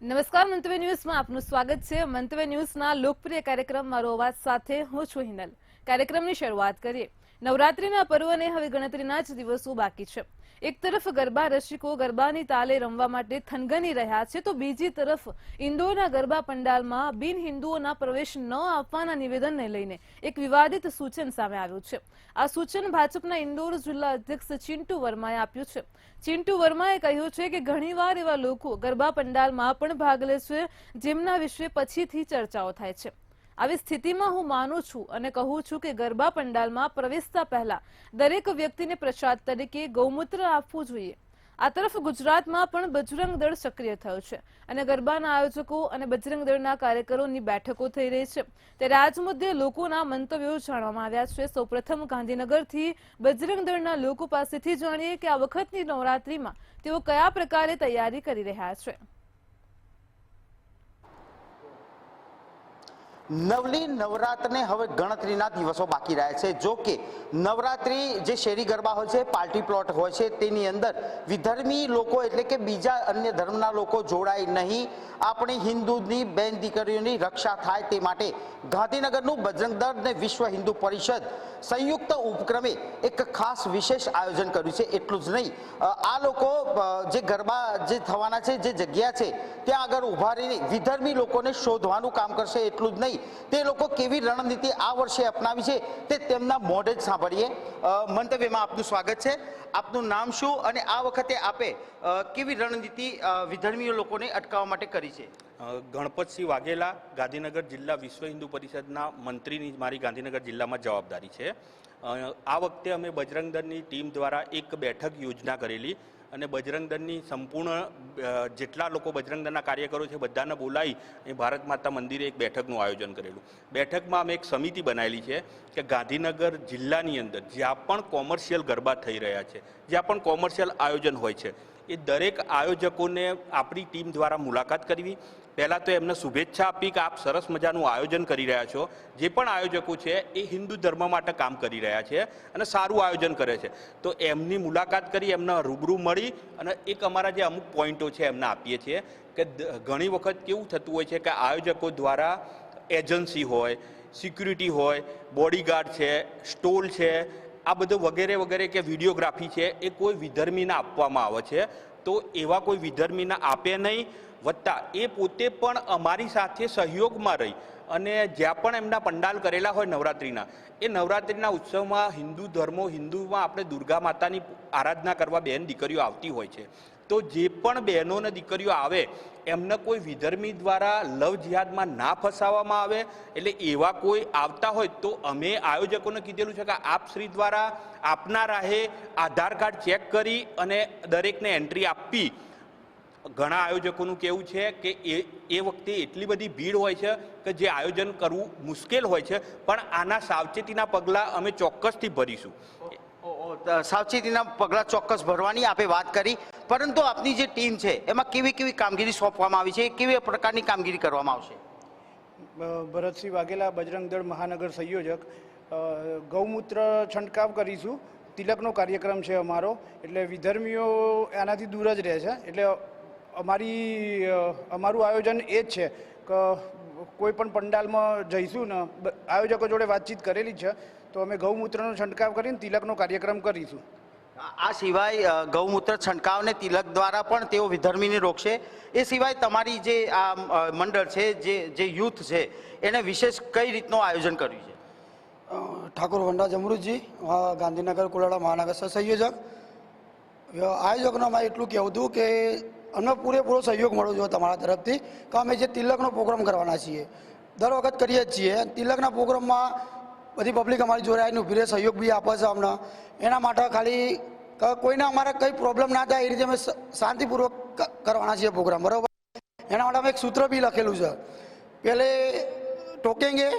નમસ્કાર, મંતવ્ય ન્યૂઝમાં આપનું સ્વાગત છે। મંતવ્ય ન્યૂઝના લોકપ્રિય કાર્યક્રમ મારો અવાજ સાથે હું છું હિનલ। કાર્યક્રમની શરૂઆત કરીએ। નવરાત્રિના પર્વને હવે ગણતરીના જ દિવસો બાકી છે। એક તરફ ગરબા રસિકો ગરબાની તાલે રમવા માટે થનગની રહ્યા છે, તો બીજી તરફ ઇન્દોરના ગરબા પંડાલમાં બિન હિન્દુઓના પ્રવેશ ન આપવાના નિવેદનને લઈને એક વિવાદિત સૂચન સામે આવ્યું છે। આ સૂચન ભાજપના ઇન્દોર જિલ્લા અધ્યક્ષ ચિંટુ વર્માએ આપ્યું છે। ચિંટુ વર્માએ કહ્યું છે કે ઘણીવાર એવા લોકો ગરબા પંડાલમાં પણ ભાગ લે છે જેમના વિશે પછીથી ચર્ચાઓ થાય છે। આવી સ્થિતિમાં હું માનું છું અને કહું છું કે ગરબા પંડાલમાં પ્રવેશતા પહેલા દરેક વ્યક્તિને પ્રસાદ તરીકે ગૌમૂત્ર આપવું જોઈએ। આ તરફ ગુજરાતમાં પણ બજરંગ દળ સક્રિય થયો છે અને ગરબાના આયોજકો અને બજરંગ દળના કાર્યકરોની બેઠકો થઈ રહી છે। ત્યારે આજ મુદ્દે લોકોના મંતવ્યો જાણવામાં આવ્યા છે। સૌપ્રથમ ગાંધીનગરથી બજરંગ દળના લોકો પાસેથી જાણીએ કે આ વખતની નવરાત્રીમાં તેઓ કયા પ્રકારે તૈયારી કરી રહ્યા છે। નવલી નવરાત્રને હવે ગણતરીના દિવસો બાકી રહ્યા છે। જો કે નવરાત્રી જે શેરી ગરબા હોય છે, પાર્ટી પ્લોટ હોય છે, તેની અંદર વિધર્મી લોકો એટલે કે બીજા અન્ય ધર્મના લોકો જોડાય નહીં, આપણી હિન્દુની બેન દીકરીઓની રક્ષા થાય તે માટે ગાંધીનગરનું બજરંગ દળ અને વિશ્વ હિન્દુ પરિષદ સંયુક્ત ઉપક્રમે એક ખાસ વિશેષ આયોજન કર્યું છે। એટલું જ નહીં, આ લોકો જે ગરબા જે થવાના છે, જે જગ્યા છે ત્યાં આગળ ઉભા રહીને વિધર્મી લોકોને શોધવાનું કામ કરશે। એટલું જ નહીં, તે લોકો કેવી રણનીતિ આ વર્ષે અપનાવી છે તે તેમના મોઢે જ સાંભળીએ। મંતવ્યમાં આપનું સ્વાગત છે। આપનું નામ શું અને આ વખતે આપે કેવી રણનીતિ વિધર્મી લોકોને અટકાવવા માટે કરી છે? ગણપતસિંહ વાઘેલા, ગાંધીનગર જિલ્લા વિશ્વ હિન્દુ પરિષદના મંત્રીની મારી ગાંધીનગર જિલ્લામાં જવાબદારી છે। આ વખતે અમે બજરંગ દળની ટીમ દ્વારા એક બેઠક યોજના કરેલી અને બજરંગ દળની સંપૂર્ણ જેટલા લોકો બજરંગ દળના કાર્યકરો છે બધાને બોલાવી એ ભારત માતા મંદિરે એક બેઠકનું આયોજન કરેલું। બેઠકમાં અમે એક સમિતિ બનાવેલી છે કે ગાંધીનગર જિલ્લાની અંદર જ્યાં પણ કોમર્શિયલ ગરબા થઈ રહ્યા છે, જ્યાં પણ કોમર્શિયલ આયોજન હોય છે, એ દરેક આયોજકોને આપણી ટીમ દ્વારા મુલાકાત કરવી। પહેલાં તો એમને શુભેચ્છા આપી કે આપ સરસ મજાનું આયોજન કરી રહ્યા છો। જે પણ આયોજકો છે એ હિન્દુ ધર્મ માટે કામ કરી રહ્યા છે અને સારું આયોજન કરે છે, તો એમની મુલાકાત કરી, એમને રૂબરૂ મળી અને એક અમારા જે અમુક પોઈન્ટો છે એમને આપીએ છીએ કે ઘણી વખત કેવું થતું હોય છે કે આયોજકો દ્વારા એજન્સી હોય, સિક્યુરિટી હોય, બોડીગાર્ડ છે, સ્ટોલ છે, આ બધું વગેરે વગેરે કે વિડીયોગ્રાફી છે એ કોઈ વિધર્મીને આપવામાં આવે છે, તો એવા કોઈ વિધર્મીને આપે નહીં। વત્તા એ પોતે પણ અમારી સાથે સહયોગમાં રહી અને જ્યાં પણ એમના પંડાલ કરેલા હોય નવરાત્રિના, એ નવરાત્રિના ઉત્સવમાં હિન્દુ ધર્મો, હિન્દુમાં આપણે દુર્ગા માતાની આરાધના કરવા બહેન દીકરીઓ આવતી હોય છે, તો જે પણ બહેનો અને દીકરીઓ આવે એમને કોઈ વિધર્મી દ્વારા લવ જિહાદમાં ના ફસાવવામાં આવે। એટલે એવા કોઈ આવતા હોય તો અમે આયોજકોને કીધેલું છે કે આપ શ્રી દ્વારા આપના રાહે આધાર કાર્ડ ચેક કરી અને દરેકને એન્ટ્રી આપી। ઘણા આયોજકોનું કહેવું છે કે એ વખતે એટલી બધી ભીડ હોય છે કે જે આયોજન કરવું મુશ્કેલ હોય છે, પણ આના સાવચેતીના પગલાં અમે ચોક્કસથી ભરીશું। સાવચેતીના પગલાં ચોક્કસ ભરવાની આપે વાત કરી, પરંતુ આપની જે ટીમ છે એમાં કેવી કેવી કામગીરી સોંપવામાં આવી છે, કેવી પ્રકારની કામગીરી કરવામાં આવશે? ભરતસિંહ વાઘેલા, બજરંગ દળ મહાનગર સંયોજક। ગૌમૂત્ર છંટકાવ કરીશું, તિલકનો કાર્યક્રમ છે અમારો, એટલે વિધર્મીઓ આનાથી દૂર જ રહે છે। એટલે અમારું આયોજન એ જ છે કે કોઈ પણ પંડાલમાં જઈશું ને, આયોજકો જોડે વાતચીત કરેલી છે, તો અમે ગૌમૂત્રનો છંટકાવ કરીને તિલકનો કાર્યક્રમ કરીશું। આ સિવાય ગૌમૂત્ર છંટકાવ ને તિલક દ્વારા પણ તેઓ વિધર્મીને રોકશે। એ સિવાય તમારી જે આ મંડળ છે, જે યુથ છે, એને વિશેષ કઈ રીતનું આયોજન કર્યું છે? ઠાકોર વંડા જમરૂજી, ગાંધીનગર કોલાડા મહાનગર સંયોજક। આયોજકોને અમારે એટલું કહેવું હતું કે અમને પૂરેપૂરો સહયોગ મળ્યો છે તમારા તરફથી, કે અમે જે તિલકનો પ્રોગ્રામ કરવાના છીએ, દર વખત કરીએ જ છીએ। તિલકના પ્રોગ્રામમાં બધી પબ્લિક અમારી જોડે આવીને ઊભી રહે, સહયોગ બી આપે છે અમને। એના માટે ખાલી કોઈને અમારે કંઈ પ્રોબ્લેમ ના થાય એ રીતે અમે શાંતિપૂર્વક કરવાના છીએ પ્રોગ્રામ, બરાબર? એના માટે અમે એક સૂત્ર બી લખેલું છે, પહેલે ટોકેંગે,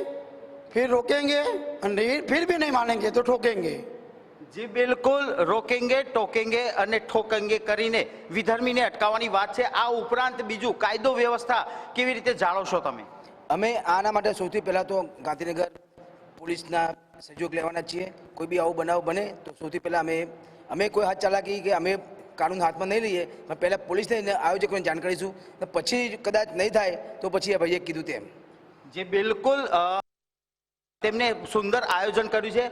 फिर रोकेंगे, फिर भी नहीं मानेंगे तो ठोकेंगे। જી બિલકુલ, રોકેંગે, ટોકેંગે અને ઠોકેંગે કરીને વિધર્મીને અટકાવવાની વાત છે। આ ઉપરાંત બીજું કાયદો વ્યવસ્થા કેવી રીતે જાળવશો તમે? અમે આના માટે સૌથી પહેલાં તો ગાંધીનગર પોલીસના સહયોગ લેવાના છીએ। કોઈ બી આવો બનાવ બને તો સૌથી પહેલાં અમે કોઈ હાથ ચાલાકી કે અમે કાનૂન હાથમાં નહીં લઈએ, પણ પહેલાં પોલીસને આયોજકોને જાણ કરીશું, અને પછી કદાચ નહીં થાય તો પછી આ ભાઈએ કીધું તેમ. જે બિલકુલ તેમને સુંદર આયોજન કર્યું છે.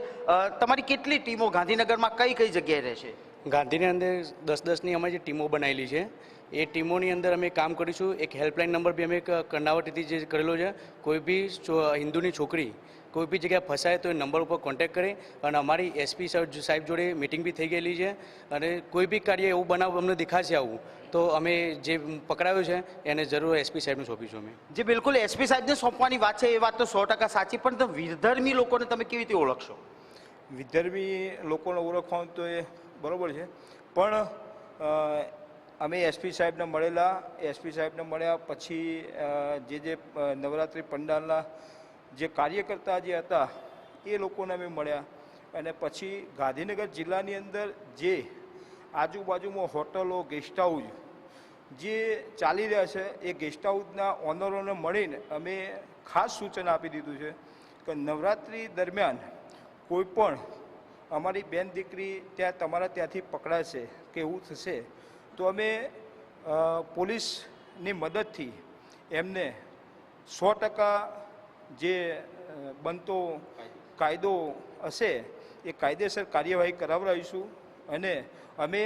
તમારી કેટલી ટીમો ગાંધીનગરમાં કઈ કઈ જગ્યાએ રહેશે? ગાંધીની અંદર 10-10ની અમારી જે ટીમો બનાવેલી છે એ ટીમોની અંદર અમે કામ કરીશું. એક હેલ્પલાઇન નંબર બી અમે કર્ણાવતીથી જે કરેલો છે. કોઈ બી હિન્દુની છોકરી કોઈ બી જગ્યાએ ફસાય તો એ નંબર ઉપર કોન્ટેક્ટ કરે. અને અમારી એસપી સાહેબ જોડે મિટિંગ બી થઈ ગયેલી છે. અને કોઈ બી કાર્ય એવું બનાવ અમને દેખાશે આવું તો અમે જે પકડાયું છે એને જરૂર એસપી સાહેબને સોંપીશું અમે. જે બિલકુલ એસપી સાહેબને સોંપવાની વાત છે એ વાત તો 100% સાચી, પણ તો વિધર્મી લોકોને તમે કેવી રીતે ઓળખશો? વિધર્મી લોકોને ઓળખવાનું તો એ બરાબર છે, પણ અમે એસપી સાહેબને મળેલા. એસપી સાહેબને મળ્યા પછી જે નવરાત્રિ પંડાલના જે કાર્યકર્તા જે હતા એ લોકોને અમે મળ્યા. અને પછી ગાંધીનગર જિલ્લાની અંદર જે આજુબાજુમાં હોટલો, ગેસ્ટ હાઉસ જે ચાલી રહ્યા છે એ ગેસ્ટ હાઉસના ઓનરોને મળીને અમે ખાસ સૂચન આપી દીધું છે કે નવરાત્રિ દરમિયાન કોઈ પણ અમારી બેન દીકરી ત્યાં તમારા ત્યાંથી પકડાશે કે એવું થશે તો અમે પોલીસની મદદથી એમને 100% જે બનતો કાયદો હશે એ કાયદેસર કાર્યવાહી કરાવડાવીશું. અને અમે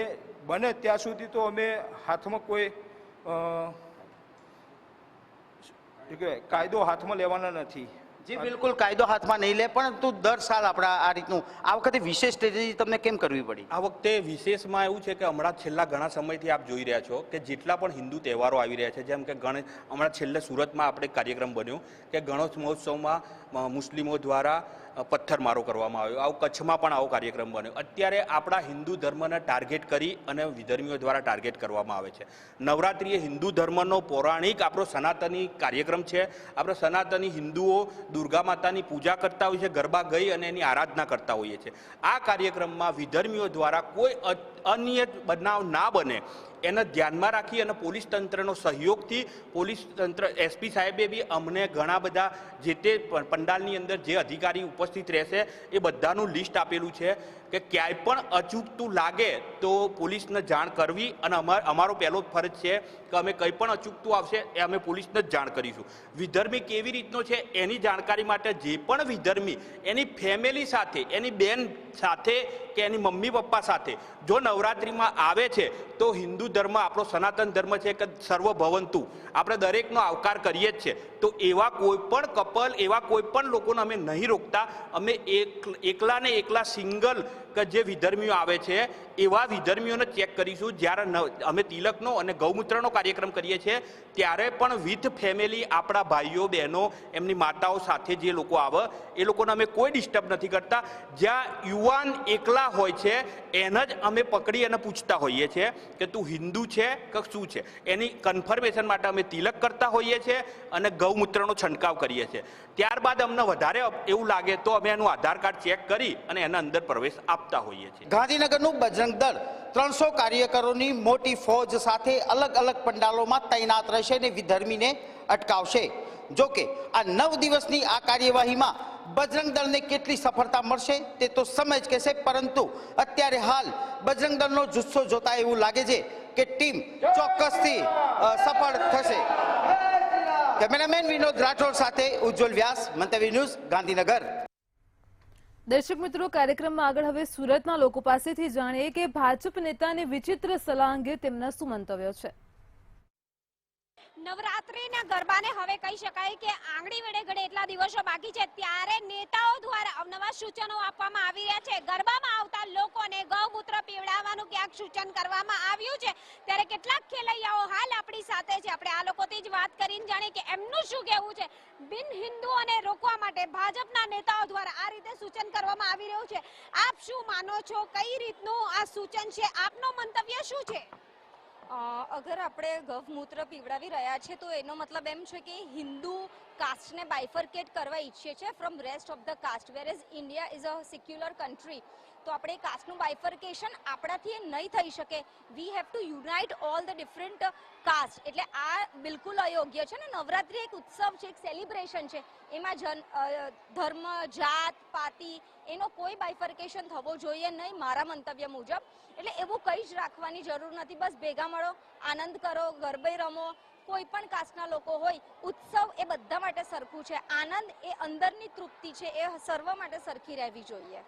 બને ત્યાં સુધી તો અમે હાથમાં કોઈ કાયદો હાથમાં લેવાના નથી. જે બિલકુલ કાયદો હાથમાં નહીં લે, પરંતુ દર સાલ આપણા આ રીતનું આ વખતે વિશેષ સ્ટ્રેટેજી તમને કેમ કરવી પડી? આ વખતે વિશેષમાં એવું છે કે હમણાં છેલ્લા ઘણા સમયથી આપ જોઈ રહ્યા છો કે જેટલા પણ હિન્દુ તહેવારો આવી રહ્યા છે, જેમ કે હમણાં છેલ્લે સુરતમાં આપણે કાર્યક્રમ બન્યો કે ગણેશ મહોત્સવમાં મુસ્લિમો દ્વારા પથ્થરમારો કરવામાં આવ્યો. આવું કચ્છમાં પણ આવો કાર્યક્રમ બન્યો. અત્યારે આપણા હિન્દુ ધર્મને ટાર્ગેટ કરી અને વિધર્મીઓ દ્વારા ટાર્ગેટ કરવામાં આવે છે. નવરાત્રિ એ હિન્દુ ધર્મનો પૌરાણિક આપણો સનાતની કાર્યક્રમ છે. આપણે સનાતની હિન્દુઓ દુર્ગા માતાની પૂજા કરતા હોઈએ છીએ, ગરબા ગઈ અને એની આરાધના કરતા હોઈએ છીએ. આ કાર્યક્રમમાં વિધર્મીઓ દ્વારા કોઈ અન્ય બનાવ ના બને એને ધ્યાનમાં રાખી અને પોલીસ તંત્રનો સહયોગથી પોલીસ તંત્ર એસપી સાહેબે બી અમને ઘણા બધા જે તે પંડાલની અંદર જે અધિકારી ઉપસ્થિત રહેશે એ બધાનું લિસ્ટ આપેલું છે કે ક્યાંય પણ અચૂકતું લાગે તો પોલીસને જાણ કરવી. અને અમારો પહેલો ફરજ છે કે અમે કંઈ પણ અચૂકતું આવશે એ અમે પોલીસને જ જાણ કરીશું. વિધર્મી કેવી રીતનો છે એની જાણકારી માટે જે પણ વિધર્મી એની ફેમિલી સાથે, એની બેન સાથે કે એની મમ્મી પપ્પા સાથે જો નવરાત્રિમાં આવે છે તો હિન્દુ ધર્મ આપણો સનાતન ધર્મ છે કે સર્વભવંતુ, આપણે દરેકનો આવકાર કરીએ જ છે. તો એવા કોઈ પણ કપલ, એવા કોઈ પણ લોકોને અમે નહીં રોકતા. અમે એકલા ને એકલા સિંગલ કે જે વિધર્મીઓ આવે છે એવા વિધર્મીઓને ચેક કરીશું. જ્યારે અમે તિલકનો અને ગૌમૂત્રનો કાર્યક્રમ કરીએ છીએ ત્યારે પણ વિથ ફેમિલી આપણા ભાઈઓ બહેનો એમની માતાઓ સાથે જે લોકો આવે એ લોકોને અમે કોઈ ડિસ્ટર્બ નથી કરતા. જ્યાં યુવાન એકલા હોય છે એને જ અમે પકડી અને પૂછતા હોઈએ છીએ કે તું હિન્દુ છે કે શું છે. એની કન્ફર્મેશન માટે અમે તિલક કરતા હોઈએ છીએ અને ગૌમૂત્રનો છંટકાવ કરીએ છીએ. ત્યારબાદ અમને વધારે એવું લાગે તો અમે એનું આધાર કાર્ડ ચેક કરી અને એના અંદર પ્રવેશ આપતા હોઈએ છીએ. ગાંધીનગરનું બજરંગ દળ 300 કાર્યકરોની મોટી ફોજ સાથે અલગ અલગ પંડાલોમાં તૈનાત રહેશે અને વિધર્મીને અટકાવશે. જોકે આ 9 દિવસની આ કાર્યવાહીમાં બજરંગ દળને કેટલી સફળતા મળશે તે તો સમય જ કહેશે, પરંતુ અત્યારે હાલ બજરંગ દળનો જુસ્સો જોતા એવું લાગે છે કે ટીમ ચોક્કસથી સફળ થશે. કેમેરામેન વિનોદ રાઠોડ સાથે ઉજ્જવલ વ્યાસ, મંતવ્ય ન્યૂઝ, ગાંધીનગર. દર્શક મિત્રો, કાર્યક્રમમાં આગળ હવે સુરતના લોકો પાસેથી જાણીએ કે ભાજપ નેતાની વિચિત્ર સલાહ અંગે તેમના શું મંતવ્યો છે. નવરાત્રિના ગરબાને હવે કહી શકાય કે આંગળી વેડે ઘડે એટલા દિવસો બાકી છે ત્યારે નેતાઓ દ્વારા અવનવા સૂચનો આપવામાં આવી રહ્યા છે. ગરબામાં આવતા લોકોને ગૌમૂત્ર પીવડાવવાનું ક્યાંક સૂચન કરવામાં આવ્યું છે. ત્યારે કેટલાક ખેલૈયાઓ હાલ આપણી સાથે છે. આપણે આ લોકોથી જ વાત કરીને જાણીએ કે એમનું શું કહેવું છે. બિન હિન્દુઓને રોકવા માટે ભાજપના નેતાઓ દ્વારા આ રીતે સૂચન કરવામાં આવી રહ્યું છે. આપ શું માનો છો? કઈ રીતનું આ સૂચન છે? આપનો મંતવ્ય શું છે? અગર આપણે ગૌમૂત્ર પીવડાવી રહ્યા છે તો એનો મતલબ એમ છે કે હિન્દુ કાસ્ટને બાયફર્કેટ કરવા ઈચ્છીએ છીએ from rest of the caste, where as India is a secular country. તો આપણે કાસ્ટનું બાયફર્કેશન આપણાથી નહીં થઈ શકે. We have to unite all the different caste. એટલે આ બિલકુલ અયોગ્ય છે ને. નવરાત્રિ એક ઉત્સવ છે, એક સેલિબ્રેશન છે. એમાં ધર્મ, જાત, પાતી એનો કોઈ બાયફર્કેશન થવો જોઈએ નહીં મારા મંતવ્ય મુજબ. એટલે એવું કંઈ જ રાખવાની જરૂર નથી. બસ ભેગા મળો, આનંદ કરો, ગરબે રમો. કોઈ પણ કાસ્ટના લોકો હોય, ઉત્સવ એ બધા માટે સરખું છે. આનંદ એ અંદરની તૃપ્તિ છે, એ સર્વ માટે સરખી રહેવી જોઈએ.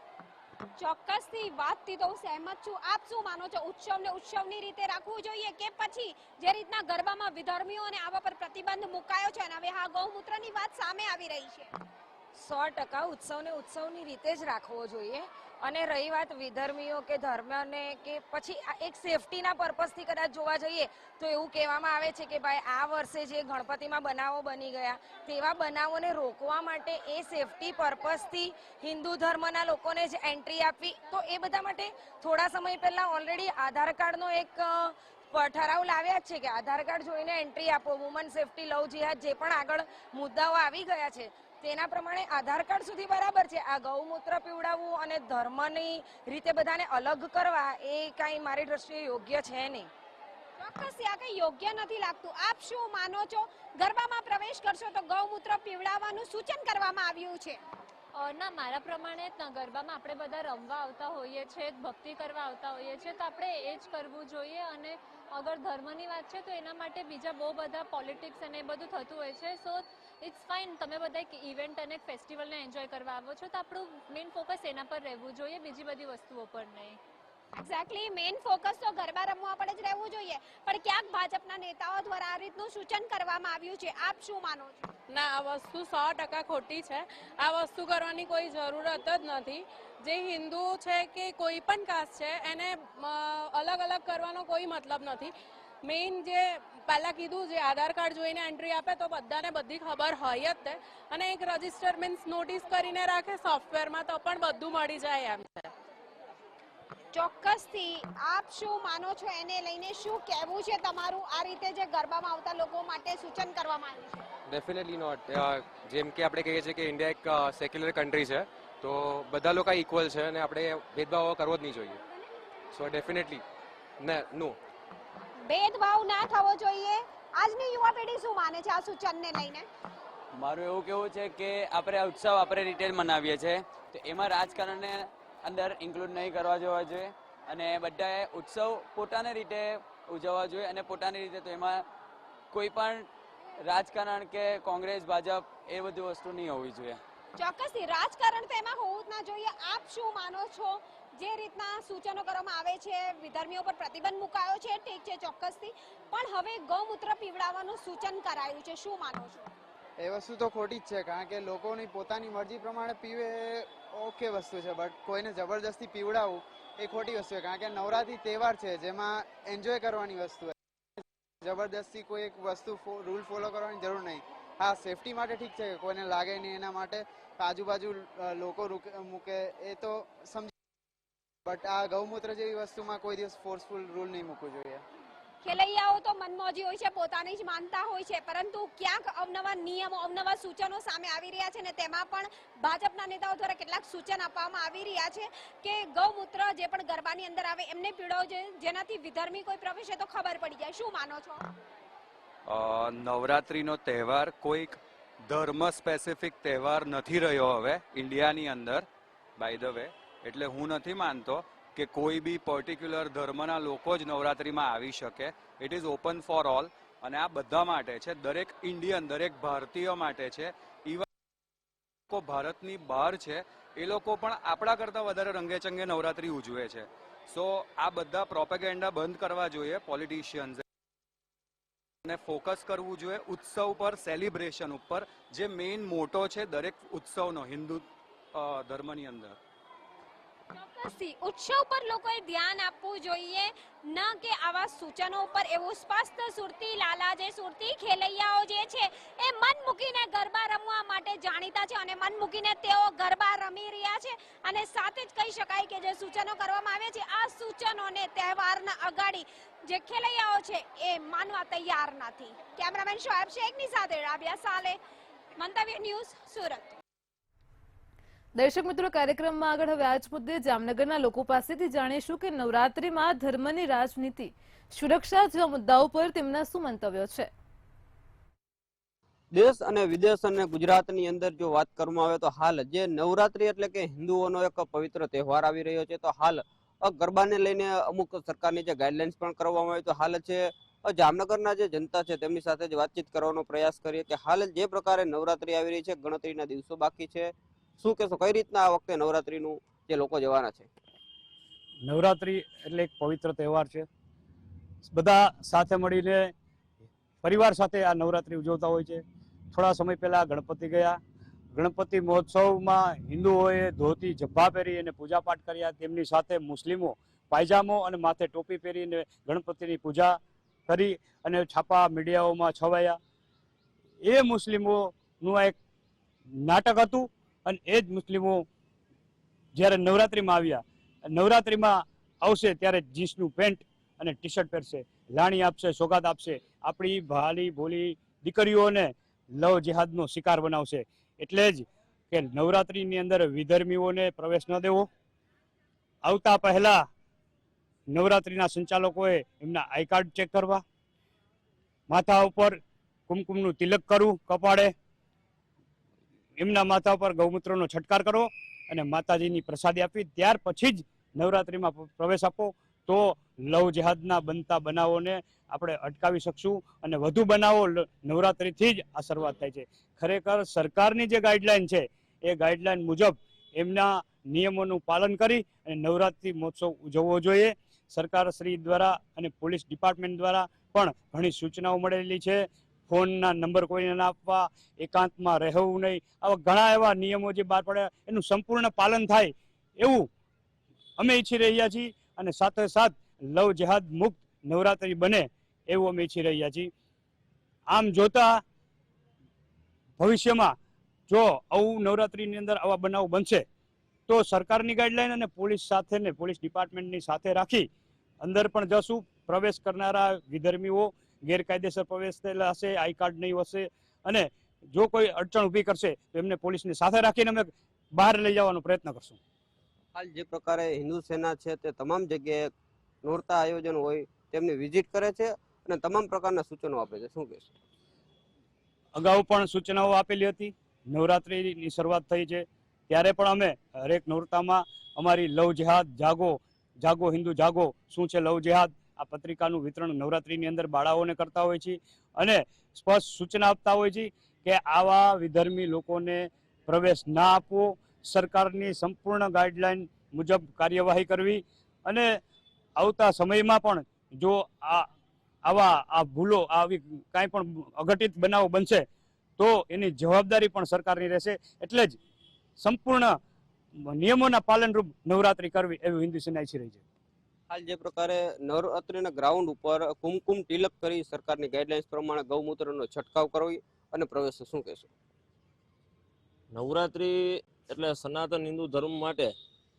ચોક્કસથી વાતથી તો હું સહેમત છું. આપ શું માનો છો, ઉત્સવને ઉત્સવની રીતે રાખવું જોઈએ કે પછી જે રીતના ગરબામાં વિધર્મીઓ અને આવા પર પ્રતિબંધ મુકાયો છે અને હવે હા ગૌમૂત્રની વાત સામે આવી રહી છે? 100% ઉત્સવને ઉત્સવની રીતે જ રાખવો જોઈએ. અને રહી વાત વિધર્મીઓ કે ધર્મને કે પછી એક સેફટીના પર્પઝથી કદાચ જોવા જઈએ તો એવું કહેવામાં આવે છે કે ભાઈ આ વર્ષે જે ગણપતિમાં બનાવો બની ગયા તેવા બનાવોને રોકવા માટે એ સેફટી પર્પઝથી હિન્દુ ધર્મના લોકોને જ એન્ટ્રી આપવી. તો એ બધા માટે થોડા સમય પહેલાં ઓલરેડી આધાર કાર્ડનો એક ઠરાવ લાવ્યા જ છે કે આધાર કાર્ડ જોઈને એન્ટ્રી આપો. વુમન સેફટી, લવ જિહાદ જે પણ આગળ મુદ્દાઓ આવી ગયા છે તેના પ્રમાણે આધાર કાર્ડ સુધી બરાબર છે. આ ગૌમૂત્ર પીવડાવવું અને ધર્મની રીતે બધાને અલગ કરવા એ કાંઈ મારી દ્રષ્ટિએ યોગ્ય છે નહીં. ચોક્કસ આ કંઈ યોગ્ય નથી લાગતું. આપ શું માનો છો, ગરબામાં પ્રવેશ કરશો તો ગૌમૂત્ર પીવડાવવાનું સૂચન કરવામાં આવ્યું છે? ના, મારા પ્રમાણે ગરબામાં આપણે બધા રમવા આવતા હોઈએ છીએ, ભક્તિ કરવા આવતા હોઈએ છીએ, તો આપણે એ જ કરવું જોઈએ. અને અગર ધર્મની વાત છે તો એના માટે બીજા બહુ બધા પોલિટિક્સ અને એ બધું થતું હોય છે. સો ઇટ્સ ફાઇન, તમે બધા એક ઇવેન્ટ અને એક ફેસ્ટિવલને એન્જોય કરવા આવો છો તો આપણું મેઇન ફોકસ એના પર રહેવું જોઈએ, બીજી બધી વસ્તુઓ પર નહીં. એક્ઝેક્ટલી, મેઇન ફોકસ તો ગરબા રમવા પર જ રહેવું જોઈએ. પણ ક્યાંક ભાજપના નેતાઓ દ્વારા આ રીતનું સૂચન કરવામાં આવ્યું છે. આપ શું માનો છો? ના, આ વસ્તુ 100% ખોટી છે. આ વસ્તુ કરવાની કોઈ જરૂરત જ નથી. જે હિન્દુ છે કે કોઈ પણ કાસ્ટ છે એને અલગ અલગ કરવાનો કોઈ મતલબ નથી. મેઇન જે પહેલાં કીધું, જે આધાર કાર્ડ જોઈને એન્ટ્રી આપે તો બધાને બધી ખબર હોય જ તે. અને એક રજિસ્ટર મીન્સ નોટિસ કરીને રાખે સોફ્ટવેરમાં તો પણ બધું મળી જાય એમ છે. ચોક્કસથી આપ શું માનો છો, એને લઈને શું કહેવું છે તમારું? આ રીતે જે ગરબામાં આવતા લોકો માટે સૂચન કરવામાં આવ્યું છે? Definitely not. જેમ કે આપણે કહીએ છીએ કે ઇન્ડિયા એક સેક્યુલર કન્ટ્રી છે, તો બધા લોકો ઇક્વલ છે અને આપણે ભેદભાવ કરવો જ નહીં જોઈએ. સો ડેફિનેટલી નો. ભેદભાવ ના થવો જોઈએ. આજની યુવા પેઢી શું માને છે આ સૂચનને લઈને? મારું એવું કહેવું છે કે આપણે ઉત્સવ આપણે રીતે મનાવીએ છીએ તો એમાં રાજકારણને અંદર ઇન્ક્લુડ નહીં કરવા જોવા જોઈએ. અને બધાએ ઉત્સવ પોતાની રીતે ઉજવવા જોઈએ અને પોતાની રીતે. તો એમાં કોઈ પણ રાજકારણ કે કોંગ્રેસ, ભાજપ એ બધી વસ્તુ નહીં હોવી જોઈએ. ચોક્કસથી રાજકારણ તો એમાં હોવું જ ના જોઈએ. આપ શું માનો છો, જે રીતના સૂચનો કરવામાં આવે છે, વિધર્મીઓ પર પ્રતિબંધ મુકાયો છે, ઠીક છે ચોક્કસથી, પણ હવે ગૌમૂત્ર પીવડાવવાનું સૂચન કરાયું છે, શું માનો છો? એ વસ્તુ તો ખોટી જ છે, કારણ કે લોકોની પોતાની મરજી પ્રમાણે પીવે એ ઓકે વસ્તુ છે, બટ કોઈને જબરદસ્તી પીવડાવવું એ ખોટી વસ્તુ છે. કારણ કે નવરાત્રી તહેવાર છે જેમાં એન્જોય કરવાની વસ્તુ છે. જબરદસ્તી કોઈ એક વસ્તુ રૂલ ફોલો કરવાની જરૂર નહીં. હા, સેફટી માટે ઠીક છે કે કોઈને લાગે નહીં એના માટે આજુબાજુ લોકો મૂકે એ તો સમજી, બટ આ ગૌમૂત્ર જેવી વસ્તુમાં કોઈ દિવસ ફોર્સફુલ રૂલ નહીં મૂકવું જોઈએ. ખેલૈયાઓ તો મનમોજી હોય છે, પોતાની જ માનતા હોય છે, પરંતુ ક્યાંક અવનવા નિયમો, અવનવા સૂચનો સામે આવી રહ્યા છે ને તેમાં પણ ભાજપના નેતાઓ દ્વારા કેટલાક સૂચન આપવામાં આવી રહ્યા છે કે ગૌમૂત્ર જે પણ ગરબાની અંદર આવે એમને પીવડાવવું જોઈએ, જેનાથી વિધર્મી કોઈ પ્રવેશે તો ખબર પડી જાય. શું માનો છો? નવરાત્રિનો તહેવાર કોઈક ધર્મ સ્પેસિફિક તહેવાર નથી રહ્યો હવે ઇન્ડિયાની અંદર, બાય ધ વે. એટલે હું નથી માનતો કે કોઈ બી પર્ટિક્યુલર ધર્મના લોકો જ નવરાત્રિમાં આવી શકે. It is open for all. અને આ બધા માટે છે, દરેક ઇન્ડિયન, દરેક ભારતીય માટે છે. ઇવન લોકો ભારતની બહાર છે એ લોકો પણ આપણા કરતાં વધારે રંગેચંગે નવરાત્રિ ઉજવે છે. સો આ બધા પ્રોપેગેન્ડા બંધ કરવા જોઈએ પોલિટિશિયન્સ અને ફોકસ કરવું જોઈએ ઉત્સવ પર, સેલિબ્રેશન ઉપર, જે મેઇન મોટો છે દરેક ઉત્સવનો હિન્દુ ધર્મની અંદર. ચોક્કસથી ઉત્સવ પર લોકોએ ધ્યાન આપવું જોઈએ, ન કે આવા સૂચનો પર. એવું સ્પષ્ટ સુરતી લાલા, જે સુરતી ખેલૈયાઓ જે છે એ મન મૂકીને ગરબા રમવા માટે જાણીતા છે અને મન મૂકીને તેઓ ગરબા રમી રહ્યા છે. અને સાથે જ કહી શકાય કે જે સૂચનો કરવામાં આવ્યા છે, આ સૂચનોને તહેવારના અગાડી જે ખેલૈયાઓ છે એ માનવા તૈયાર નથી. કેમેરામેન શોએબ શેખની સાથે રાબિયા સાલે, મંતવ્ય ન્યૂઝ સુરત. દર્શક મિત્રો, કાર્યક્રમમાં આગળ હવે આજ મુદ્દે જામનગરના લોકો પાસેથી જાણીશું કે નવરાત્રિમાં ધર્મની રાજનીતિ, સુરક્ષા જેવા મુદ્દાઓ પર તેમના શું મંતવ્યો છે. દેશ અને વિદેશ અને ગુજરાતની અંદર જો વાત કરવામાં આવે તો હાલ જે નવરાત્રી એટલે કે હિન્દુઓનો એક પવિત્ર તહેવાર આવી રહ્યો છે, તો હાલ ગરબાને લઈને અમુક સરકારની જે ગાઈડલાઇન્સ પણ કરવામાં આવી, તો હાલ છે જામનગરના જે જનતા છે તેમની સાથે જ વાતચીત કરવાનો પ્રયાસ કરીએ કે હાલ જે પ્રકારે નવરાત્રી આવી રહી છે, ગણતરીના દિવસો બાકી છે, શું કહેશો, કઈ રીતના આ વખતે નવરાત્રીનું જે લોકો જવાના છે? નવરાત્રી એટલે એક પવિત્ર તહેવાર છે. બધા સાથે મળીને પરિવાર સાથે આ નવરાત્રી ઉજવતા હોય છે. થોડા સમય પહેલા ગણપતિ ગયા. ગણપતિ મહોત્સવમાં હિન્દુઓએ ધોતી ઝભ્ભા પહેરી અને પૂજાપાઠ કર્યા. તેમની સાથે મુસ્લિમો પાયજામો અને માથે ટોપી પહેરીને ગણપતિની પૂજા કરી અને છાપા મીડિયાઓમાં છવાયા. એ મુસ્લિમોનું એક નાટક હતું અને એ જ મુસ્લિમો જ્યારે નવરાત્રિમાં આવ્યા, નવરાત્રિમાં આવશે ત્યારે જીન્સનું પેન્ટ અને ટી શર્ટ પહેરશે, લાણી આપશે, સોગાદ આપશે, આપણી ભાલી ભોલી દીકરીઓને લવ જેહાદનો શિકાર બનાવશે. એટલે જ કે નવરાત્રિની અંદર વિધર્મીઓને પ્રવેશ ન દેવો. આવતા પહેલા નવરાત્રિના સંચાલકોએ એમના આઈ કાર્ડ ચેક કરવા, માથા ઉપર કુમકુમનું તિલક કરવું, કપાળે એમના માથા ઉપર ગૌમૂત્રનો છંટકાર કરવો અને માતાજીની પ્રસાદી આપી ત્યાર પછી જ નવરાત્રિમાં પ્રવેશ આપો. તો લવ જેહાદના બનતા બનાવોને આપણે અટકાવી શકશું અને વધુ બનાવો નવરાત્રિથી જ આ શરૂઆત થાય છે. ખરેખર સરકારની જે ગાઈડલાઈન છે એ ગાઈડલાઈન મુજબ એમના નિયમોનું પાલન કરી અને નવરાત્રિ મહોત્સવ ઉજવવો જોઈએ. સરકાર શ્રી દ્વારા અને પોલીસ ડિપાર્ટમેન્ટ દ્વારા પણ ઘણી સૂચનાઓ મળેલી છે. ફોનના નંબર કોઈને ના આપવા, એકાંતમાં રહેવું નહીં, આવા ઘણા એવા નિયમો જે બહાર પડ્યા એનું સંપૂર્ણ પાલન થાય એવું અમે ઈચ્છી રહ્યા છીએ અને સાથે સાથ લવ જેહાદ મુક્ત નવરાત્રિ બને એવું અમે ઈચ્છી રહ્યા છીએ. આમ જોતા ભવિષ્યમાં જો આવું નવરાત્રિની અંદર આવા બનાવ બનશે તો સરકારની ગાઈડલાઈન અને પોલીસ સાથે ને પોલીસ ડિપાર્ટમેન્ટની સાથે રાખી અંદર પણ જશું. પ્રવેશ કરનારા વિધર્મીઓ ગેરકાયદેસર પ્રવેશ થયેલા હશે, આઈ કાર્ડ નહીં હશે અને જો કોઈ અડચણ ઊભી કરશે તો એમને પોલીસની સાથે રાખીને અમે બહાર લઈ જવાનો પ્રયત્ન કરશું. હાલ જે પ્રકારે હિન્દુ સેના છે તે તમામ જગ્યાએ નોરતા આયોજન હોય તેમની વિઝિટ કરે છે અને તમામ પ્રકારના સૂચનો આપે છે, શું કહેશો? અગાઉ પણ સૂચનાઓ આપેલી હતી. નવરાત્રિની શરૂઆત થઈ છે ત્યારે પણ અમે હરેક નોરતામાં અમારી લવ જેહાદ જાગો, જાગો હિન્દુ જાગો, શું છે લવ જેહાદ, આ પત્રિકાનું વિતરણ નવરાત્રિની અંદર બાળાઓને કરતા હોય છે અને સ્પષ્ટ સૂચના આપતા હોય છે કે આવા વિધર્મી લોકોને પ્રવેશ ના આપવો, સરકારની સંપૂર્ણ ગાઈડલાઈન મુજબ કાર્યવાહી કરવી અને આવતા સમયમાં પણ જો આ ભૂલો આવી કાંઈ પણ અઘટિત બનાવો બનશે તો એની જવાબદારી પણ સરકારની રહેશે. એટલે જ સંપૂર્ણ નિયમોના પાલનરૂપ નવરાત્રિ કરવી એવી હિન્દુ સેના ઈચ્છી રહી છે. હાલ જે પ્રકારે નવરાત્રિના ગ્રાઉન્ડ ઉપર કુમકુમ તિલક કરી સરકારની ગાઈડલાઇન્સ પ્રમાણે ગૌમૂત્રનો છંટકાવ કરવી અને પ્રવેશ, શું કહેશો? નવરાત્રિ એટલે સનાતન હિન્દુ ધર્મ માટે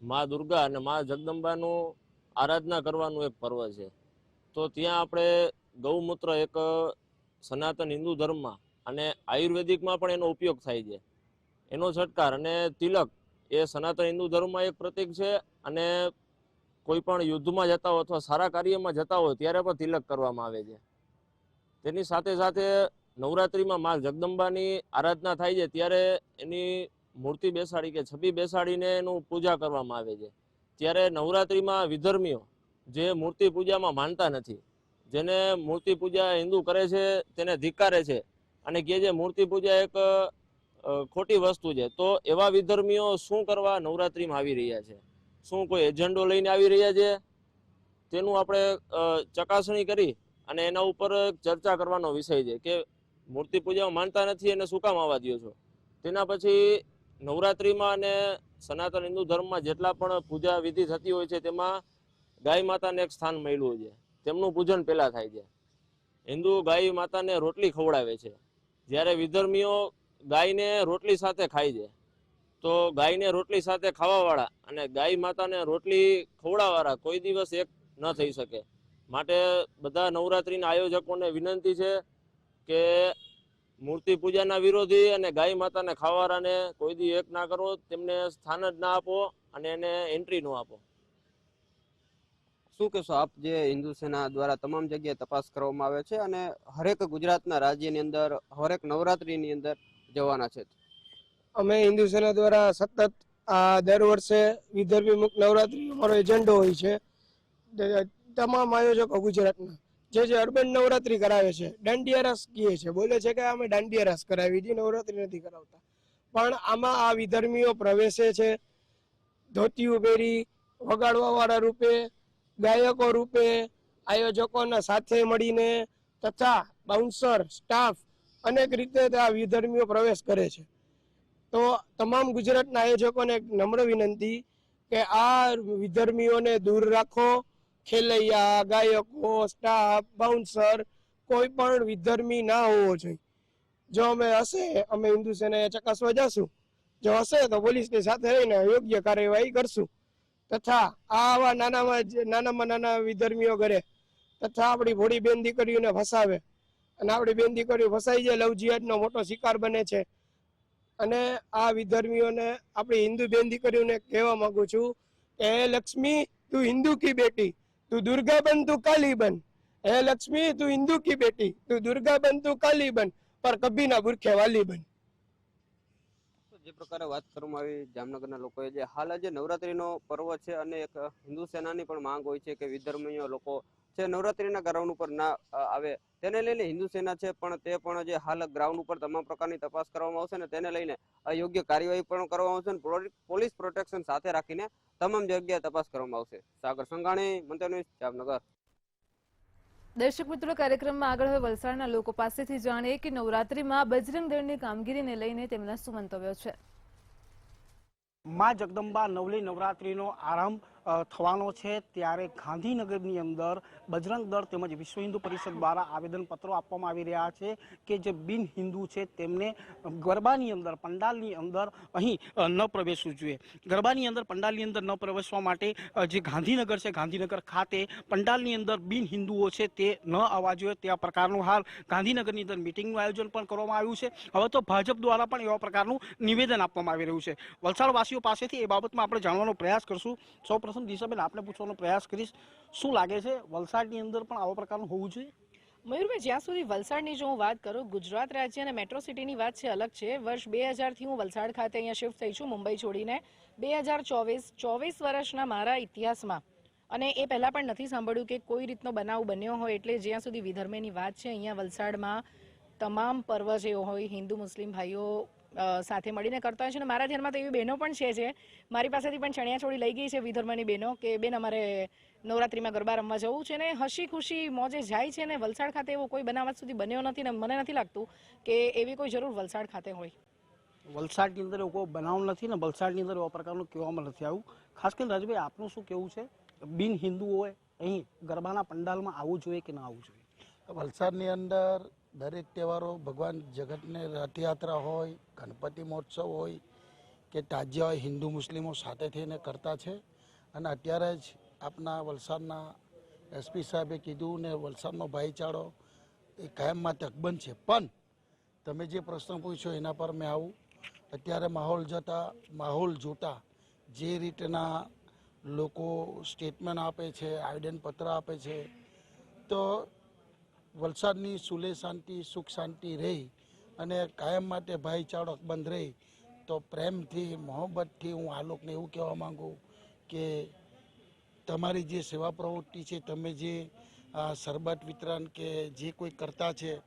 મા દુર્ગા અને મા જગદંબાનું આરાધના કરવાનું એક પર્વ છે. તો ત્યાં આપણે ગૌમૂત્ર એક સનાતન હિન્દુ ધર્મમાં અને આયુર્વેદિકમાં પણ એનો ઉપયોગ થાય છે. એનો છંટકાર અને તિલક એ સનાતન હિન્દુ ધર્મમાં એક પ્રતીક છે અને કોઈ પણ યુદ્ધમાં જતા હોય અથવા સારા કાર્યમાં જતા હોય ત્યારે પણ તિલક કરવામાં આવે છે. તેની સાથે સાથે નવરાત્રિમાં મા જગદંબાની આરાધના થાય છે ત્યારે એની મૂર્તિ બેસાડી કે છબી બેસાડીને એનું પૂજા કરવામાં આવે છે. ત્યારે નવરાત્રિમાં વિધર્મીઓ જે મૂર્તિ પૂજામાં માનતા નથી, જેને મૂર્તિ પૂજા હિન્દુ કરે છે તેને ધિક્કારે છે અને કહે છે મૂર્તિ પૂજા એક ખોટી વસ્તુ છે, તો એવા વિધર્મીઓ શું કરવા નવરાત્રિમાં આવી રહ્યા છે? શું કોઈ એજન્ડો લઈને આવી રહ્યા છે? તેનું આપણે ચકાસણી કરી અને એના ઉપર ચર્ચા કરવાનો વિષય છે કે મૂર્તિ પૂજામાં માનતા નથી અને શું કામ આવવા દો છો. તેના પછી નવરાત્રિમાં અને સનાતન હિન્દુ ધર્મમાં જેટલા પણ પૂજા વિધિ થતી હોય છે તેમાં ગાય માતાને એક સ્થાન મળ્યું છે. તેમનું પૂજન પહેલાં થાય છે. હિન્દુ ગાય માતાને રોટલી ખવડાવે છે, જ્યારે વિધર્મીઓ ગાયને રોટલી સાથે ખાય છે. તો ગાયને રોટલી સાથે ખાવાવાળા અને ગાય માતાને રોટલી ખવડાવવાળા કોઈ દિવસ એક ન થઈ શકે. માટે બધા નવરાત્રિના આયોજકોને વિનંતી છે કે મૂર્તિ પૂજાના વિરોધી અને ગાય માતાને ખાવારાને કોઈ દી એક ના કરવો, તેમને સ્થાન જ ના આપો અને એને એન્ટ્રી ન આપો. શું કહેશો આપ, જે હિન્દુ સેના દ્વારા તમામ જગ્યાએ તપાસ કરવામાં આવે છે અને હરેક ગુજરાતના રાજ્યની અંદર હરેક નવરાત્રીની અંદર જવાના છે? અમે હિન્દુ સેના દ્વારા સતત દર વર્ષે વિદર્ભી મુક્ત નવરાત્રી અમારો એજન્ડો હોય છે. તમામ આયોજકો ગુજરાતના જે અર્બન નવરાત્રી કરાવે છે, દાંડિયા રાસ કહે છે, બોલે છે કે અમે દાંડિયા રાસ કરાવી હતી, નવરાત્રી નથી કરાવતા. પણ આમાં આ વિધર્મીઓ પ્રવેશે છે, ધોતિયું પહેરી વગાડવા વાળા રૂપે, ગાયકો રૂપે, આયોજકોના સાથે મળીને તથા બાઉન્સર સ્ટાફ અનેક રીતે આ વિધર્મીઓ પ્રવેશ કરે છે. તો તમામ ગુજરાતના આયોજકોને એક નમ્ર વિનંતી કે આ વિધર્મીઓને દૂર રાખો. ખેલૈયા, ગાયકો, સ્ટાફ, બાઉન્સર કોઈ પણ વિધર્મી ના હોવો જોઈએ. જો અમે હિન્દુ સેનાએ ચકાસવા જશું, જો હશે તો પોલીસની સાથે રહીને યોગ્ય કાર્યવાહી કરશું. તથા આવા નાનામાં નાના વિધર્મીઓ કરે તથા આપણી ભોળી બેન દીકરીઓને ફસાવે અને આપણી બેન દીકરીઓ ફસાઈ જાય, લવ જિહાદનો મોટો શિકાર બને છે. અને આ વિધર્મીઓને આપણી હિન્દુ બેન દીકરીઓને કહેવા માંગુ છું કે હે લક્ષ્મી તું હિન્દુ કી બેટી, તું દુર્ગા બન તું કાલી બન. હે લક્ષ્મી તું હિન્દુ કી બેટી, તું દુર્ગા બન તું કાલી બન, પર કભી ના બુરખે વાલી બન. જે પ્રકારે વાત કરવામાં આવી જામનગરના લોકોએ, જે હાલ જે નવરાત્રીનો પર્વ છે અને એક હિન્દુ સેનાની પણ માંગ હોય છે કે વિધર્મીય લોકો છે નવરાત્રીના ગ્રાઉન્ડ ઉપર ના આવે, તેને લઈને હિન્દુ સેના છે પણ તે પણ જે હાલ ગ્રાઉન્ડ ઉપર તમામ પ્રકારની તપાસ કરવામાં આવશે ને તેને લઈને યોગ્ય કાર્યવાહી પણ કરવામાં આવશે અને પોલીસ પ્રોટેક્શન સાથે રાખીને તમામ જગ્યાએ તપાસ કરવામાં આવશે. સાગર સંઘાણી, મંતવ્ય ન્યૂઝ, જામનગર. દર્શક મિત્રો, કાર્યક્રમમાં આગળ હવે વલસાડના લોકો પાસેથી જાણીએ કે નવરાત્રીમાં બજરંગ દળની કામગીરીને લઈને તેમના શું મંતવ્યો છે. માં જગદંબા નવલી નવરાત્રિનો આરંભ થવાનો છે ત્યારે ગાંધીનગરની અંદર બજરંગ દળ તેમજ વિશ્વ હિન્દુ પરિષદ દ્વારા આવેદનપત્રો આપવામાં આવી રહ્યા છે કે જે બિન હિન્દુ છે તેમને ગરબાની અંદર, પંડાલની અંદર અહીં ન પ્રવેશવું જોઈએ. ગરબાની અંદર, પંડાલની અંદર ન પ્રવેશવા માટે જે ગાંધીનગર છે, ગાંધીનગર ખાતે પંડાલની અંદર બિન હિન્દુઓ છે તે ન આવવા જોઈએ. તે પ્રકારનું હાલ ગાંધીનગરની અંદર મિટિંગનું આયોજન પણ કરવામાં આવ્યું છે. હવે તો ભાજપ દ્વારા પણ એવા પ્રકારનું નિવેદન આપવામાં આવી રહ્યું છે. વલસાડવાસીઓ પાસેથી એ બાબતમાં આપણે જાણવાનો પ્રયાસ કરશું. સૌપ્રથમ દિશાબેન, આપણે પૂછવાનો પ્રયાસ કરીશ, શું લાગે છે વલસાડની અંદર પણ આવા પ્રકારનું હોવું જોઈએ? મયુરભાઈ, જ્યાં સુધી વલસાડની જો હું વાત કરું, ગુજરાત રાજ્ય અને મેટ્રો સિટીની વાત છે અલગ છે. વર્ષ 2000થી હું વલસાડ ખાતે અહીંયા શિફ્ટ થઈ છું મુંબઈ છોડીને. 24 વર્ષના મારા ઇતિહાસમાં અને એ પહેલાં પણ નથી સાંભળ્યું કે કોઈ રીતનો બનાવ બન્યો હોય. એટલે જ્યાં સુધી વિધર્મીની વાત છે, અહીંયા વલસાડમાં તમામ પર્વ જે હોય હિન્દુ મુસ્લિમ ભાઈઓ સાથે મળીને કરતા હોય છે. અને મારા ધ્યાનમાં તો એવી બહેનો પણ છે, મારી પાસેથી પણ ચણિયાચોળી લઈ ગઈ છે વિધર્મની બહેનો કે બેન અમારે નવરાત્રીમાં ગરબા રમવા જવું છે, ને હસી ખુશી મોજે જાય છે. ને વલસાડ ખાતે એવો કોઈ બનાવ સુધી બન્યો નથી ને મને નથી લાગતું કે એવી કોઈ જરૂર વલસાડ ખાતે હોય. વલસાડની અંદર એવો કોઈ બનાવ નથી ને વલસાડની અંદર એવા પ્રકારનું કહેવામાં નથી આવ્યું. ખાસ કરીને રાજભાઈ, આપનું શું કહેવું છે, બિન હિન્દુઓએ અહીં ગરબાના પંડાલમાં આવવું જોઈએ કે ના આવવું જોઈએ? વલસાડની અંદર દરેક તહેવારો, ભગવાન જગતને રથયાત્રા હોય, ગણપતિ મહોત્સવ હોય કે તાજ્ય હોય, હિન્દુ મુસ્લિમો સાથે થઈને કરતા છે. અને અત્યારે જ આપના વલસાડના એસપી સાહેબે કીધું ને વલસાડનો ભાઈચારો એ કાયમ માટે અકબંધ છે. પણ તમે જે પ્રશ્ન પૂછ્યો એના પર મેં આવું. અત્યારે માહોલ જોતા જે રીતના લોકો સ્ટેટમેન્ટ આપે છે, આવેદનપત્ર આપે છે, તો વલસાડની સુલે શાંતિ, સુખ શાંતિ રહી અને કાયમ માટે ભાઈચારો અકબંધ રહી તો પ્રેમથી, મોહબ્બતથી હું આ લોકોને એવું કહેવા માગું કે તમારી જે સેવા પ્રવૃત્તિ છે, તમે જે શરબત વિતરણ કે જે કોઈ કરતા છે,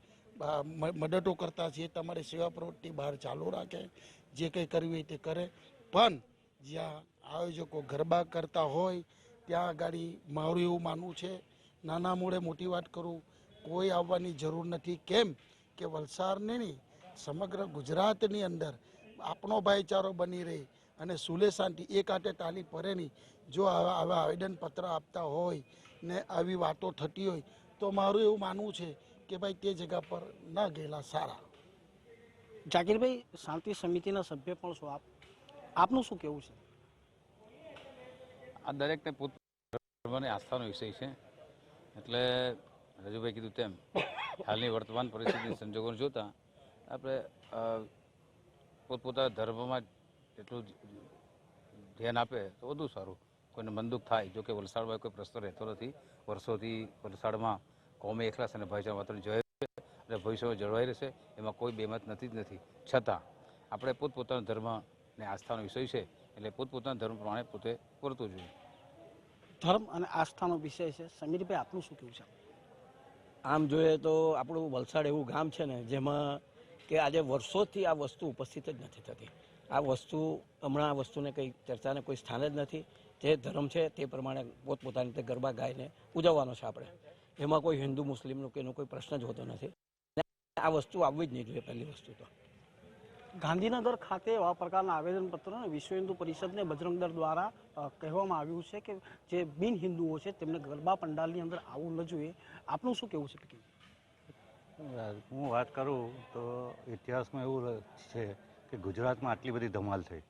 મદદો કરતા છે, તમારી સેવા પ્રવૃત્તિ બહાર ચાલુ રાખે. જે કંઈ કરવી હોય તે કરે. પણ જ્યાં આયોજકો ગરબા કરતા હોય ત્યાં આગળ મારું એવું માનવું છે, નાના મોડે મોટી વાત કરું, કોઈ આવવાની જરૂર નથી. કેમ કે વલસાડને નહીં, સમગ્ર ગુજરાતની અંદર આપણો ભાઈચારો બની રહે અને સુલે શાંતિ એક હાથે તાલી પડે નહીં. જો આવા આવેદનપત્ર આપતા હોય ને આવી વાતો થતી હોય તો મારું એવું માનવું છે કે ભાઈ તે જગ્યા પર ન ગયેલા સારા. જાકીરભાઈ, શાંતિ સમિતિના સભ્ય પણ છો આપ, આપનું શું કહેવું છે? આ દરેકને પોતાની આસ્થાનો વિષય છે. એટલે રજુભાઈ કીધું તેમ હાલની વર્તમાન પરિસ્થિતિ સંજોગોને જોતા આપણે પોતપોતાના ધર્મમાં એટલું ધ્યાન આપે તો વધુ સારું. કોઈને મનદુખ થાય. જો કે વલસાડમાં કોઈ પ્રશ્ન રહેતો નથી. વર્ષોથી વલસાડમાં કોમી એકલાસ અને ભાઈચારા વાતાવરણ જળવાઈ છે અને ભવિષ્યમાં જળવાઈ રહેશે, એમાં કોઈ બેમત નથી. છતાં આપણે પોતપોતાના ધર્મને આસ્થાનો વિષય છે એટલે પોતપોતાના ધર્મ પ્રમાણે પોતે વર્તવું જોઈએ. ધર્મ અને આસ્થાનો વિષય છે. સમીરભાઈ, આપનું શું કહેવું છે? આમ જોઈએ તો આપણું વલસાડ એવું ગામ છે ને જેમાં કે આજે વર્ષોથી આ વસ્તુ ઉપસ્થિત જ નથી થતી. આ વસ્તુ હમણાં આ વસ્તુને કંઈ ચર્ચાને કોઈ સ્થાન જ નથી. જે ધર્મ છે તે પ્રમાણે પોતપોતાની રીતે ગરબા ગાઈને ઉજવવાનો છે આપણે. એમાં કોઈ હિન્દુ મુસ્લિમનો કે એનો કોઈ પ્રશ્ન જ હોતો નથી. આ વસ્તુ આવવી જ નહીં જોઈએ. પહેલી વસ્તુ તો ગાંધીનગર ખાતે એવા પ્રકારના આવેદનપત્રોને વિશ્વ હિન્દુ પરિષદને બજરંગ દળ દ્વારા કહેવામાં આવ્યું છે કે જે બિન હિન્દુઓ છે તેમને ગરબા પંડાલની અંદર આવવું ન જોઈએ. આપનું શું કહેવું છે? હું વાત કરું તો ઇતિહાસમાં એવું છે કે ગુજરાતમાં આટલી બધી ધમાલ થઈ,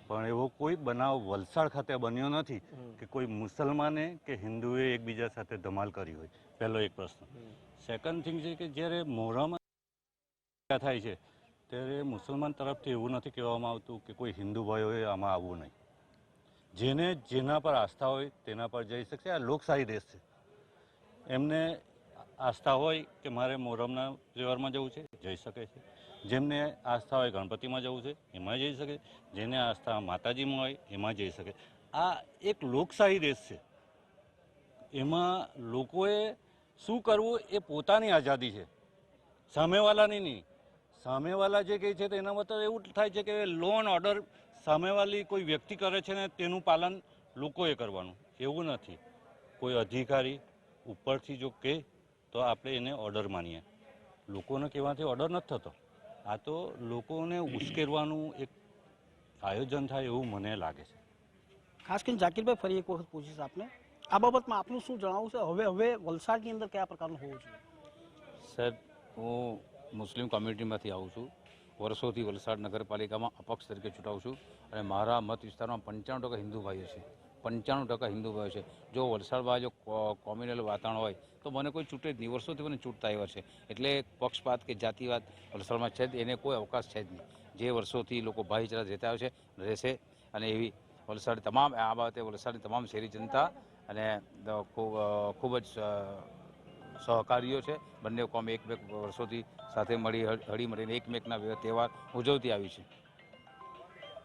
પણ એવો કોઈ બનાવ વલસાડ ખાતે બન્યો નથી કે કોઈ મુસલમાને કે હિન્દુએ એકબીજા સાથે ધમાલ કરી હોય. પહેલો એક પ્રશ્ન. સેકન્ડ થિંગ છે કે જ્યારે મોહરમ થાય છે ત્યારે મુસલમાન તરફથી એવું નથી કહેવામાં આવતું કે કોઈ હિન્દુ ભાઈઓએ આમાં આવવું નહીં. જેને જેના પર આસ્થા હોય તેના પર જઈ શકશે. આ લોકશાહી દેશ છે. એમને આસ્થા હોય કે મારે મોહરમના તહેવારમાં જવું છે, જઈ શકે છે. જેમને આસ્થા હોય ગણપતિમાં જવું છે એમાં જઈ શકે. જેને આસ્થા માતાજીમાં હોય એમાં જઈ શકે. આ એક લોકશાહી દેશ છે. એમાં લોકોએ શું કરવું એ પોતાની આઝાદી છે, સામેવાલાની નહીં. સામેવાલા જે કહે છે તો એના મતલબ એવું થાય છે કે લો એન્ડ ઓર્ડર સામેવાલી કોઈ વ્યક્તિ કરે છે ને તેનું પાલન લોકોએ કરવાનું. એવું નથી. કોઈ અધિકારી ઉપરથી જો કહે તો આપણે એને ઓર્ડર માનીએ. લોકોને કહેવાથી ઓર્ડર નથી થતો. આ તો લોકોને ઉશ્કેરવાનું એક આયોજન થાય એવું મને લાગે છે. ખાસ કરીને જાકીરભાઈ, ફરી એક વખત પૂછીશ આપને, આ બાબતમાં આપનું શું જણાવવું છે? હવે વલસાડની અંદર કયા પ્રકારનું હોવું જોઈએ? સાહેબ, હું મુસ્લિમ કોમ્યુનિટીમાંથી આવું છું. વર્ષોથી વલસાડ નગરપાલિકામાં અપક્ષ તરીકે ચૂંટાવું છું અને મારા મત વિસ્તારમાં 95% હિન્દુ ભાઈઓ છે. 95% હિન્દુ ભાઈઓ છે. જો વલસાડમાં જો કોમ્યુનલ વાતાવરણ હોય તો મને કોઈ છૂટે જ નહીં. વર્ષોથી મને છૂટતા આવ્યા છે. એટલે પક્ષપાત કે જાતિવાદ વલસાડમાં છે જ એને કોઈ અવકાશ છે જ નહીં. જે વર્ષોથી લોકો ભાઈચારા રહેતા આવે છે રહેશે. અને એવી વલસાડ તમામ આ બાબતે વલસાડની તમામ શહેરી જનતા અને ખૂબ જ સહકારીઓ છે. બંને કોમ એક વર્ષોથી સાથે મળી હળી મળીને એકમેકના તહેવાર ઉજવતી આવી છે.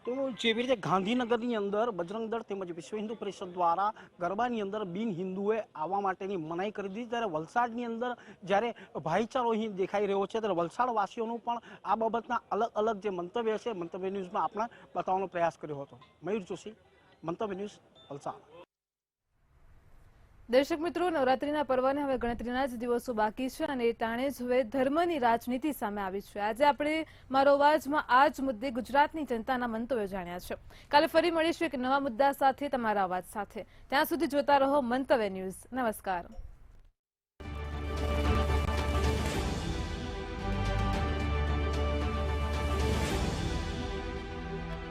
તો જેવી રીતે ગાંધીનગરની અંદર બજરંગ દળ તેમજ વિશ્વ હિન્દુ પરિષદ દ્વારા ગરબાની અંદર બિન હિન્દુએ આવવા માટેની મનાઈ કરી દીધી, ત્યારે વલસાડની અંદર જ્યારે ભાઈચારો અહીં દેખાઈ રહ્યો છે ત્યારે વલસાડવાસીઓનું પણ આ બાબતના અલગ અલગ જે મંતવ્ય છે મંતવ્ય ન્યૂઝમાં આપણે બતાવવાનો પ્રયાસ કર્યો હતો. મયુર જોશી, મંતવ્ય ન્યૂઝ, વલસાડ. દર્શક મિત્રો, નવરાત્રીના પર્વને હવે ગણતરીના જ દિવસો બાકી છે અને એ ટાણે જ હવે ધર્મની રાજનીતિ સામે આવી છે. આજે આપણે મારો અવાજમાં આ જ મુદ્દે ગુજરાતની જનતાના મંતવ્યો જાણ્યા છે. કાલે ફરી મળીશું એક નવા મુદ્દા સાથે, તમારા અવાજ સાથે. ત્યાં સુધી જોતા રહો મંતવ્ય ન્યૂઝ. નમસ્કાર.